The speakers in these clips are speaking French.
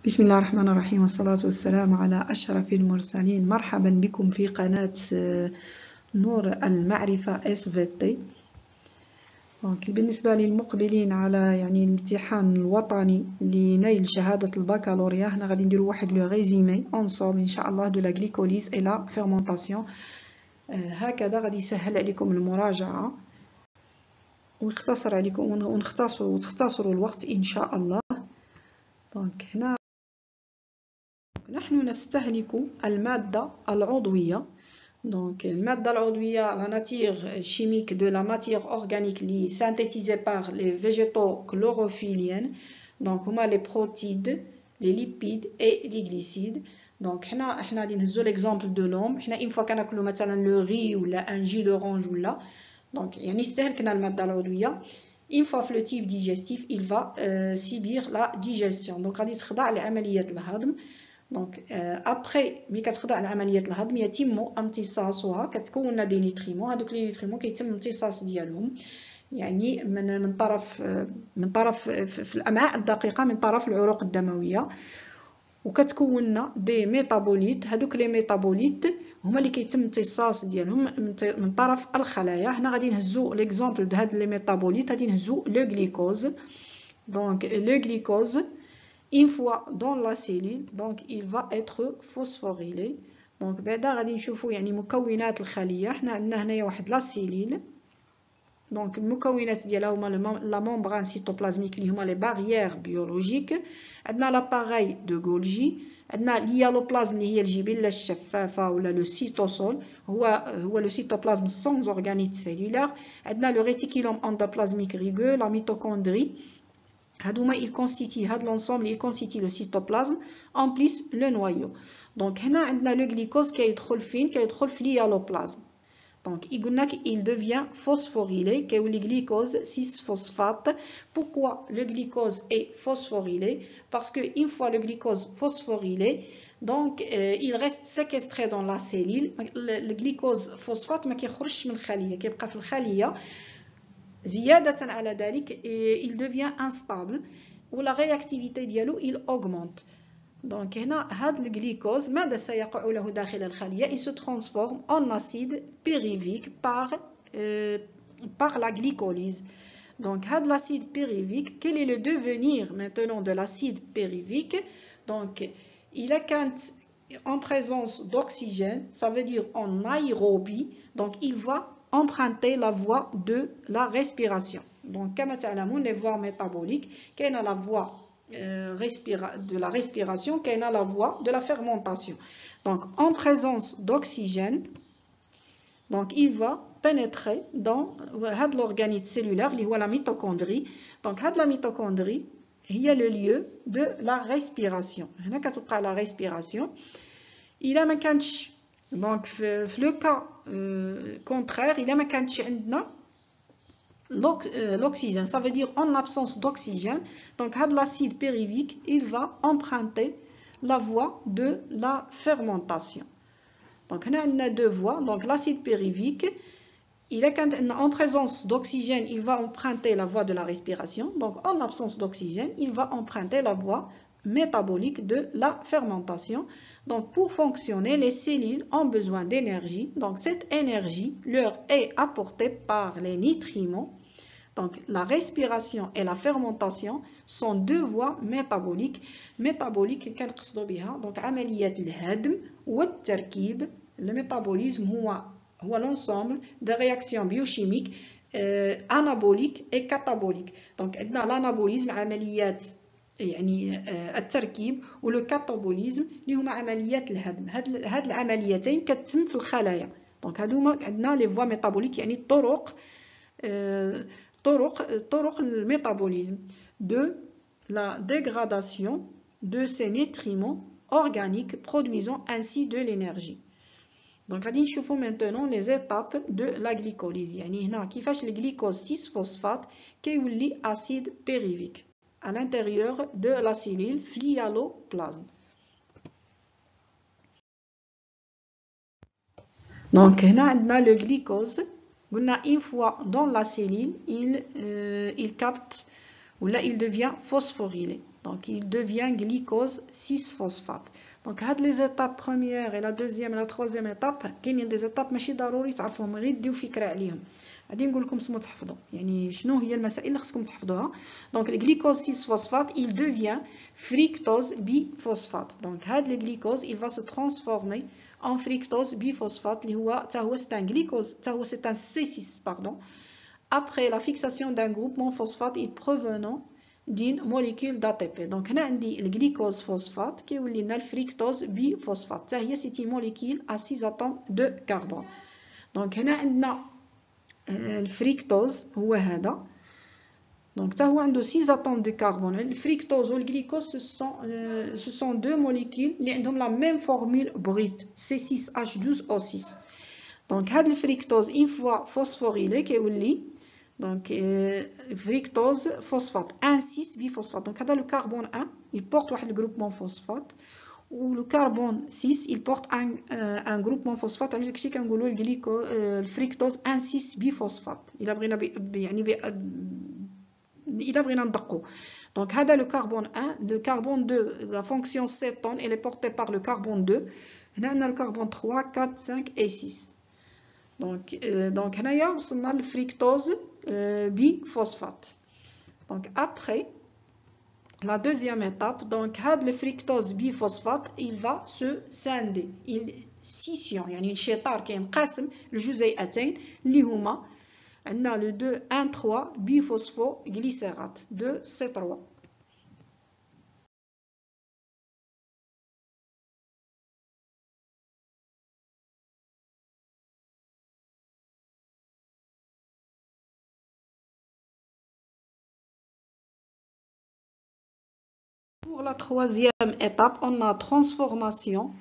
بسم الله الرحمن الرحيم والصلاة والسلام على أشرف المرسلين. مرحبا بكم في قناة نور المعرفة SVT. بالنسبة للمقبلين على الامتحان الوطني لنيل شهادة البكالوريا، هنا غادي نديرو واحد لو ريزيمي انصومبل ان شاء الله دو لا غليكوليز اي لا فيرمونطاسيون. هكذا غادي يسهل عليكم المراجعة ويختصر عليكم وتختصروا الوقت ان شاء الله. دونك هنا نحن نستهلك المادة العضوية. Donc, المادة العضوية la nature chimique de la matière organique li synthétisée par les végétaux chlorophylliens. Donc, هما les protides, les lipides et les glycides. Donc, حنا غادي نهزو l'exemple de l'homme. حنا une fois كناكلو مثلا le riz ولا un jus d'orange ولا. Donc, يعني استهلكنا المادة العضوية. Une fois le type digestif, il va subir la digestion. Donc, غادي تخضع لعملية الهضم. دونك ابري ملي كتخضع لعمليه الهضم يتم امتصاصها، كتكون دي نيتريمون. هذوك لي نيتريمون كيتم الامتصاص ديالهم يعني من طرف في الامعاء الدقيقه، من طرف العروق الدمويه، وكتكون دي ميتابوليت. هذوك لي ميتابوليت هما اللي كيتم امتصاص ديالهم من طرف الخلايا. هنا غادي نهزو ليكزامبل د هاد لي ميتابوليت، غادي نهزو لو غليكوز. دونك لو غليكوز une fois dans la cellule, donc il va être phosphorylé. Donc بعدا غادي نشوفوا مكونات الخليه. حنا عندنا هنايا واحد لا سيلول. دونك المكونات ديالها هما لا ممبران سيتوبلازميك اللي هما لي باريير بيولوجيك. عندنا لاباغاي دو غولجي، عندنا اليالوبلازم اللي هي الجبله الشفافه ولا لو سيتوسول، هو لو سيتوبلازم سونز اورغانيت سيلولار. عندنا لو ريتيكولوم اندوبلازميك ريغو، لا ميتوكوندري. il constitue l'ensemble, il constitue le cytoplasme en plus le noyau. Donc هنا عندنا le glycose كيدخل فين؟ كيدخل في اليالوبلازم. Donc il devient phosphorylé كيولي glycose 6-phosphate. Pourquoi le glycose est phosphorylé? Parce que une fois le glycose phosphorylé, donc il reste séquestré dans la cellule. Le glycose phosphate ما كيخرجش من الخليه، كيبقى في الخليه. زيادة على ذلك il devient instable ولا réactivité ديالو il augmente. donc هنا هذا الجليكوز ماذا سيقع له داخل الخلية؟ il se transforme en acide pyruvique par la glycolyse. donc هذا l'acide pyruvique, quel est le devenir maintenant de l'acide pyruvique? donc il est en présence d'oxygène, ça veut dire en aérobie, donc il va emprunter la voie de la respiration. Donc, comme تعلمون, les voies métaboliques, كاينه la voie de la respiration, كاينه la voie de la fermentation. Donc, en présence d'oxygène, donc il va pénétrer dans l'organite cellulaire, اللي هو la mitochondrie. Donc, la mitochondrie هي le lieu de la respiration. هنا كتبقى la respiration. إلا ما كانتش donc في le cas contraire, il y a ما كانتش عندنا l'oxygène, ça veut dire en absence d'oxygène, donc l'acide pyruvique il va emprunter la voie de la fermentation. donc هنا عندنا deux voies. donc l'acide pyruvique il est en présence d'oxygène, il va emprunter la voie de la respiration. donc en absence d'oxygène, il va emprunter la voie métabolique de la fermentation. Donc pour fonctionner, les cellules ont besoin d'énergie. Donc cette énergie leur est apportée par les nutriments. Donc la respiration et la fermentation sont deux voies métaboliques. métabolique كنقصدوا بها donc عملية الهضم والتركيب. le métabolisme هو l'ensemble de réactions biochimiques anaboliques et cataboliques. donc عندنا l'anabolisme عمليات التركيب، ولو كاتابوليزم اللي هما عمليات الهضم. هاد العمليتين كتتم في الخلايا. دونك هادوما عندنا لي فوا ميتابوليك، يعني طرق الميتابوليزم de la dégradation de ces nutriments organiques produisant ainsi de l'énergie. دونك غادي نشوفوا maintenant les étapes de la glycolyse. يعني هنا كيفاش الجليكوز 6-phosphate كيولي acide pyruvique à l'intérieur de la cellule hyaloplasme. Donc هنا عندنا le glycose. قلنا une fois dans la cellule il capte ou là il devient phosphorylé. donc il devient glycose 6-phosphate. Donc هاد les étapes première et la deuxième et la troisième étape كاينين des étapes ماشي ضروري تعرفوهم، غير ديو فكره عليهم. غادي نقول لكم سمو تحفظوا يعني شنو هي المسائل اللي خصكم تحفظوها. donc le glycose 6-phosphate il devient fructose biphosphate. donc هاد le glycose il va se transformer en fructose biphosphate اللي هو حتى هو c'est un glycose حتى هو c'est un C6 pardon après la fixation d'un groupement phosphate provenant d'une molécule d'ATP. donc هنا عندي الجليكوز فوسفات كيولي لنا الفريكتوز بفوسفات حتى هي سي une molécule à 6 atomes de carbone. donc هنا عندنا الفريكتوز هو هذا، donc حتى هو عنده 6 atomes de carbone. الفريكتوز والجليكوز ce sont deux molécules اللي عندهم la même formule brute C6H12O6. donc هذا الفريكتوز une fois phosphorylé كيولي donc fructose phosphate 1,6 biphosphate. donc هذا le carbone 1 il porte واحد الجروبمون phosphate و le carbone 6 il porte un groupement phosphate. علاش داكشي كنقولوا الفريكتوز 1,6 biphosphate الا بغينا يعني الا بغينا ندقوا. donc هذا le carbone 1 le carbone 2 la fonction cétone elle est portée par le carbone 2. هنا عندنا le carbone 3 4 5 et 6. donc هنايا وصلنا للفريكتوز biphosphate. donc après la deuxième étape donc هذا الفريكتوز biphosphate il va se scinder il scission يعني انشطار كينقسم لجزيئتين اللي هما عندنا le 2 1 3 biphosphoglycérate 2 C3. Pour la troisième étape, on a transformation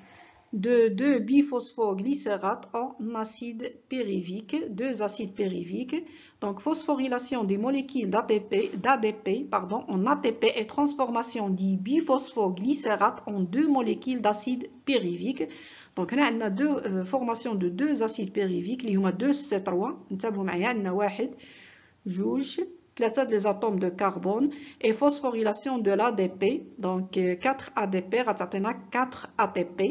de 2 biphosphoglycérates en acide pyruvique, 2 acides pyruviques. Donc phosphorylation des molécules d'ADP en ATP et transformation du biphosphoglycérate en 2 molécules d'acide pyruvique. donc هنا عندنا deux formation de 2 acides pyruviques اللي هما 2 C3. انتبهوا معايا عندنا 1 2 3 les atomes de carbone et phosphorylation de l'ADP. donc 4 ADP غتعطينا 4 ATP.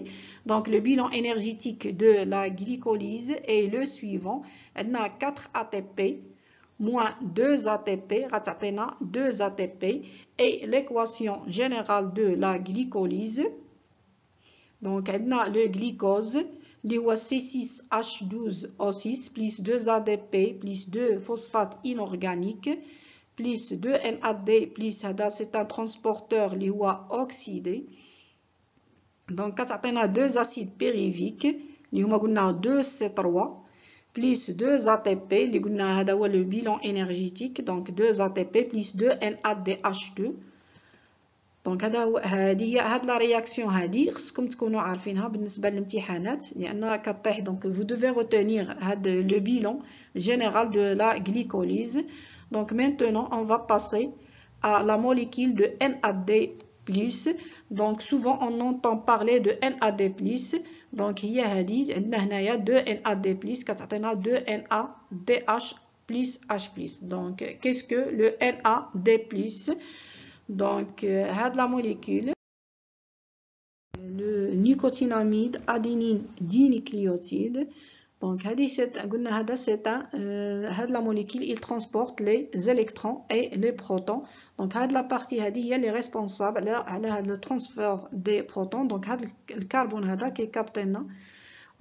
donc le bilan énergétique de la glycolyse est le suivant. عندنا 4 ATP moins 2 ATP غتعطينا 2 ATP et l'équation générale de la glycolyse. donc عندنا le glycose اللي هو C6H12O6 plus 2 ADP plus 2 phosphate inorganique plus 2 NAD plus هذا c'est un transporteur اللي هو oxydé. donc كتعطينا 2 acides pyruviques اللي هما قلنا 2 C3 plus 2 ATP اللي قلنا هذا هو le bilan énergétique. donc 2 ATP plus 2 NADH2. donc هاد لا رياكسيون هادي خصكم تكونوا عارفينها بالنسبه للامتحانات لان كطيح. donc vous devez retenir هاد le bilan général de la glycolyse. donc maintenant on va passer à la molécule de NAD+. donc souvent on entend parler de NAD+. donc هي هادي عندنا هنايا 2 NAD+ كتعطينا 2 NADH plus H+. donc qu'est-ce que le NAD+? donc هاد la molécule le nicotinamide adénine dinucléotide. donc هادي قلنا هذا c'est un هاد la molécule il transporte les électrons et les protons. donc هاد la partie هادي هي اللي responsable على هاد le transfert des protons. donc هاد الكربون هذا كيكابطي لنا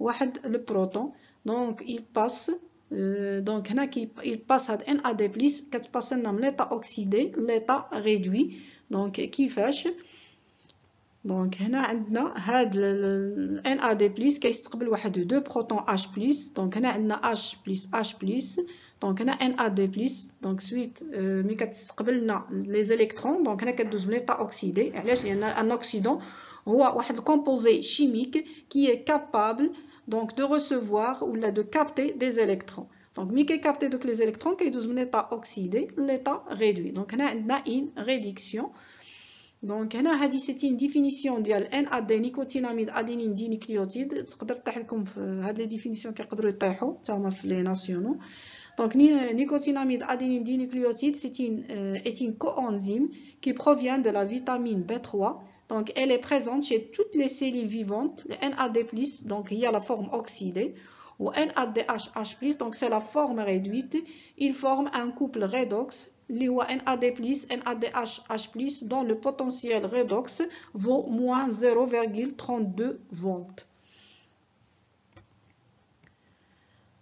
واحد le proton. donc il passe donc هنا il passe هاد NAD+ كتباس لنا من l'état oxydé l'état réduit. donc كيفاش donc هنا عندنا هاد NAD+ كيستقبل واحد 2 بروتون H+. donc هنا عندنا H+. donc هنا NAD+. donc suite ملي كتستقبل لنا لي زيليكترون donc هنا كدوز من l'état oxydé. علاش؟ لان ان اوكسيدون هو واحد الكومبوزي شيميك qui est capable donc de recevoir ou de capter des électrons. donc ملي كيكابتي دوك لي زيليكترون كيدوز من l'état oxydé l'état réduit. donc هنا عندنا une réduction. donc هنا هذه سيتي une définition ديال NAD نيكوتيناميد ادينين دينيكليوتيد. تقدر تطيح لكم في هاد لي ديفينيسيون كيقدروا يطيحوا حتى هما في لي ناسيونو. Donc, nicotinamide adénine dinucléotide, est une coenzyme qui provient de la vitamine B3. Donc, elle est présente chez toutes les cellules vivantes. Le NAD+, donc il y a la forme oxydée, ou NADH+, donc c'est la forme réduite. Il forme un couple redox, NAD+, NADH+, dont le potentiel redox vaut moins 0,32 volts.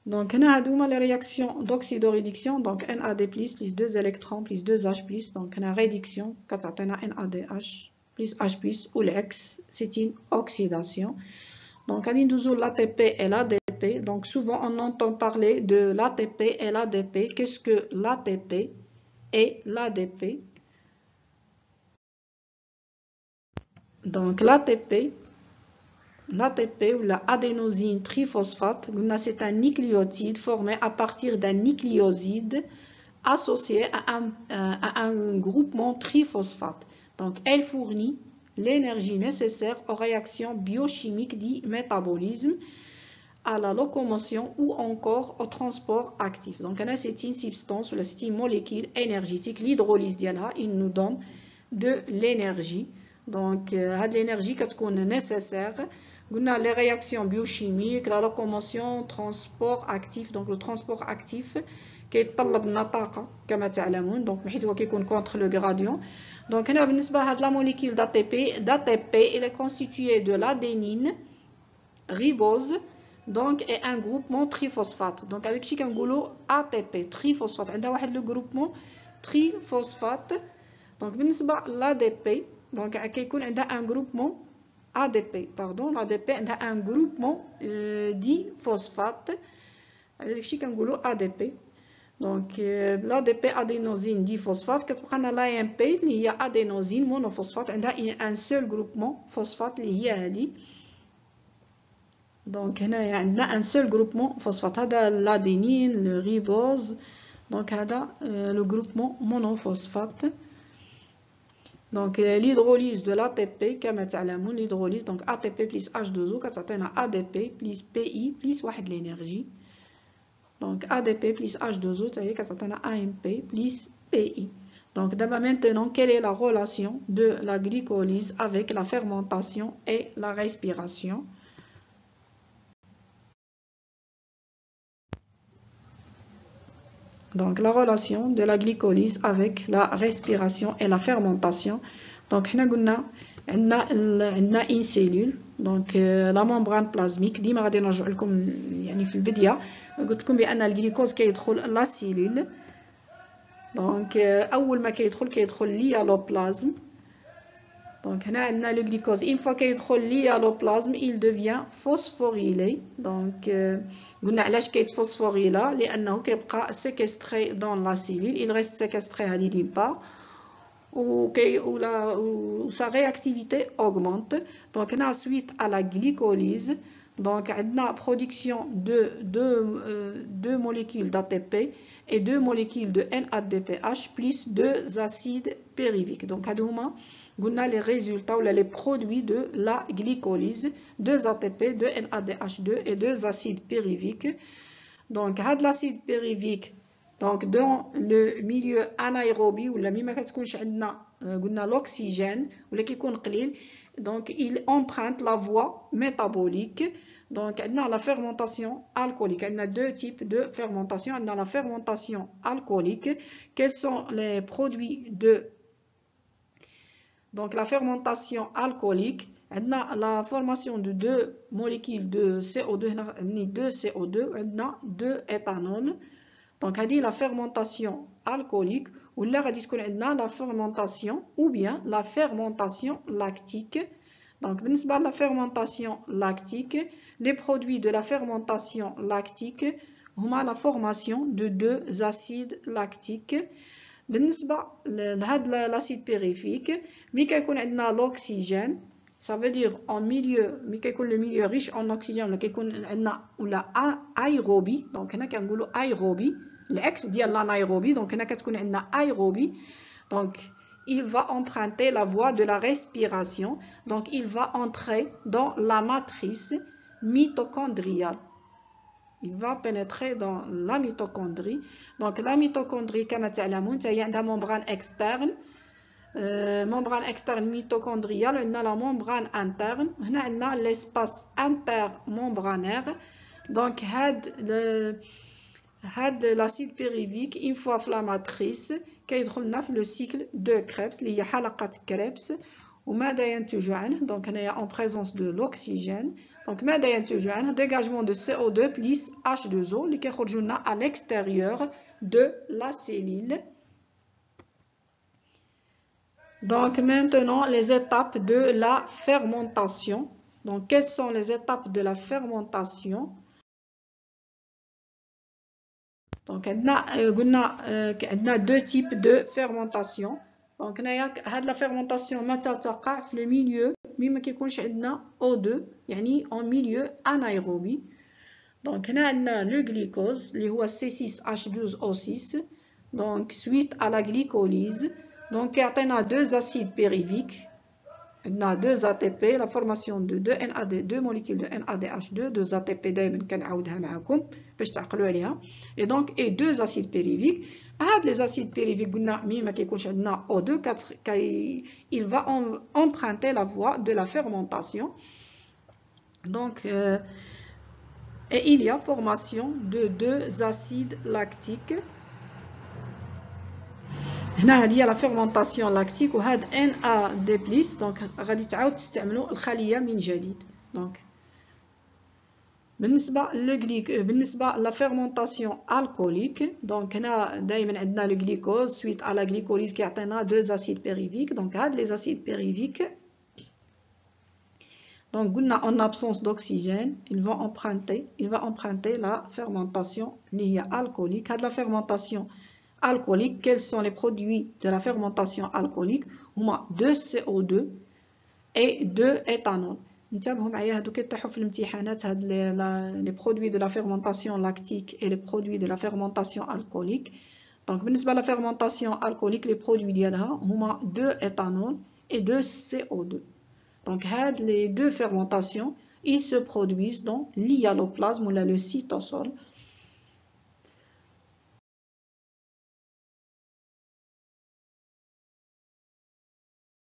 Donc, on a les réactions d'oxydoréduction, donc NAD+, plus 2 électrons, plus 2 H+, donc on a réduction, quand on a NADH, plus H+, ou l'X, c'est une oxydation. Donc, on a l'ATP et l'ADP, donc souvent on entend parler de l'ATP et l'ADP. Qu'est-ce que l'ATP et l'ADP? Donc, l'ATP ou la adénosine triphosphate, c'est un nucléotide formé à partir d'un nucléoside associé à un groupement triphosphate. Donc, elle fournit l'énergie nécessaire aux réactions biochimiques dites métabolisme, à la locomotion ou encore au transport actif. Donc, c'est une substance, c'est une molécule énergétique. L'hydrolyse il nous donne de l'énergie. Donc, l'énergie qui est nécessaire. Les réactions biochimiques, la locomotion, transport actif. Donc, le transport actif qui est comme donc حيث هو كيكون contre le gradient. Donc, la molécule d'ATP, elle est constituée de l'adénine, ribose, donc et un groupement triphosphate. Donc, avec شي كنقولوا ATP triphosphate. عندها واحد le groupement triphosphate. Donc, بالنسبة l'ADP, donc كيكون عندها un groupement ADP, pardon, l'ADP a un groupement diphosphate. هذاك الشيء كنقولوا ADP. Donc l'ADP adénosine diphosphate كتبقى لنا l'AMP اللي هي adénosine monophosphate عندها un seul groupement phosphate اللي هي هذه. Donc هنايا عندنا un seul groupement phosphate. هذا l'adénine, le ribose. Donc هذا le groupement monophosphate. Donc l'hydrolyse de l'ATP كما تعلمون l'hydrolyse donc ATP plus H2O كتعطينا ADP plus PI plus واحد l'énergie. Donc ADP plus H2O تاهي كتعطينا AMP plus PI. Donc d'abord maintenant quelle est la relation de la glycolyse avec la fermentation et la respiration? Donc la relation de la glycolyse avec la respiration et la fermentation. Donc حنا قلنا عندنا une cellule, donc la membrane plasmique. ديما غادي نرجع لكم يعني في البداية قلت لكم بأن الجليكوز كيدخل لا سيلول. donc أول ما كيدخل ليا لو بلازم. Donc هنا عندنا le glucose. Une fois كيدخل ليا لو بلازم il devient phosphorylé. Donc قلنا علاش كيتفوسفوريلا لأنه كيبقى séquestré dans la cellule. Il reste séquestré هذه d'une part. ou sa réactivité augmente. Donc هنا suite à la glycolyse, donc عندنا production de deux molécules d'ATP et 2 molécules de NADPH plus 2 acides pyruviques. Donc هادو هما قلنا les résultats ou les produits de la glycolyse, 2 ATP, 2 NADH2 et 2 acides pyruviques. Donc هاد l'acide pyruvique donc dans le milieu anaérobie ولا ملي ما كتكونش عندنا قلنا l'oxygène ولا كيكون قليل, donc il emprunte la voie métabolique. Donc عندنا la fermentation alcoolique. عندنا deux types de fermentation. عندنا la fermentation alcoolique. Quels sont les produits de donc la fermentation alcoolique? عندنا la formation de deux molécules de CO2. هنا 2 CO2 عندنا 2 éthanol. Donc هذه la fermentation alcoolique. ولا غادي تكون عندنا la fermentation ou bien la fermentation lactique. Donc بالنسبة la fermentation lactique, les produits de la fermentation lactique هما la formation de 2 acides lactiques. بالنسبة لهذا l'acide pyruvique, ملي كيكون عندنا l'oxygène, ça veut dire en milieu ملي كيكون le milieu riche en oxygène ولا كيكون عندنا ولا aérobie. donc هنا كنقولوا aérobie العكس ديال l'anaérobie. donc هنا كتكون عندنا aérobie. donc il va emprunter la voie de la respiration. Donc il va entrer dans la matrice mitochondriale. il va pénétrer dans la mitochondrie. Donc la mitochondrie كما تعلمون هي عندها membrane externe membrane externe mitochondriale, on a la membrane interne, on a l'espace intermembranaire. Donc l'acide pyruvique une fois inflammatrice كيدخلنا في le cycle de Krebs اللي هي حلقة Krebs. وماذا ينتج عنه؟ donc on est en présence de l'oxygène. donc ماذا ينتج عنه؟ dégagement de CO2 plus H2O اللي كيخرجوا لنا à l'extérieur de la cellule. Donc maintenant les étapes de la fermentation. Donc quelles sont les étapes de la fermentation? Donc on a deux types de fermentation. Donc هاد la fermentation متى تقع في le milieu مما كيكونش عندنا O2 يعني en milieu anaérobie. Donc هنا عندنا le glucose اللي هو C6H12O6. donc suite à la glycolyse donc يعطينا deux acides pyruviques. On a 2 ATP, la formation de 2 NAD, 2 molécules de NADH2, 2 ATP دائما كنعاودها معكم باش تعقلوا عليها. Et donc et 2 acides pyruviques. هاد les acides pyruviques قلنا مي ما كيكونش عندنا O2 il va emprunter la voie de la fermentation. Donc et il y a formation de 2 acides lactiques. هنا هذه هي لا فيرمونطاسيون لاكتيك وهاد NAD+ دونك غادي تعاود تستعملوا الخليه من جديد. دونك بالنسبه لا فيرمونطاسيون الكوليك دونك هنا دائما عندنا لو غليكوز سويت على غليكوليز كيعطينا 2 اسيد بيريفيك. دونك هاد لي اسيد بيريفيك دونك قلنا en absence d'oxygène il va emprunter la fermentation اللي هي alcoolique. هاد لا فيرمونطاسيون alcoolique, quels sont les produits de la fermentation alcoolique? هما 2 CO2 et 2 éthanol. انتبهوا معايا هادو كيطيحوا في الامتحانات هاد les produits de la fermentation lactique et les produits de la fermentation alcoolique. donc بالنسبه la fermentation alcoolique les produits ديالها هما 2 éthanol et 2 CO2. donc هاد les deux fermentations ils se produisent dans l'hyaloplasme ou le cytosol.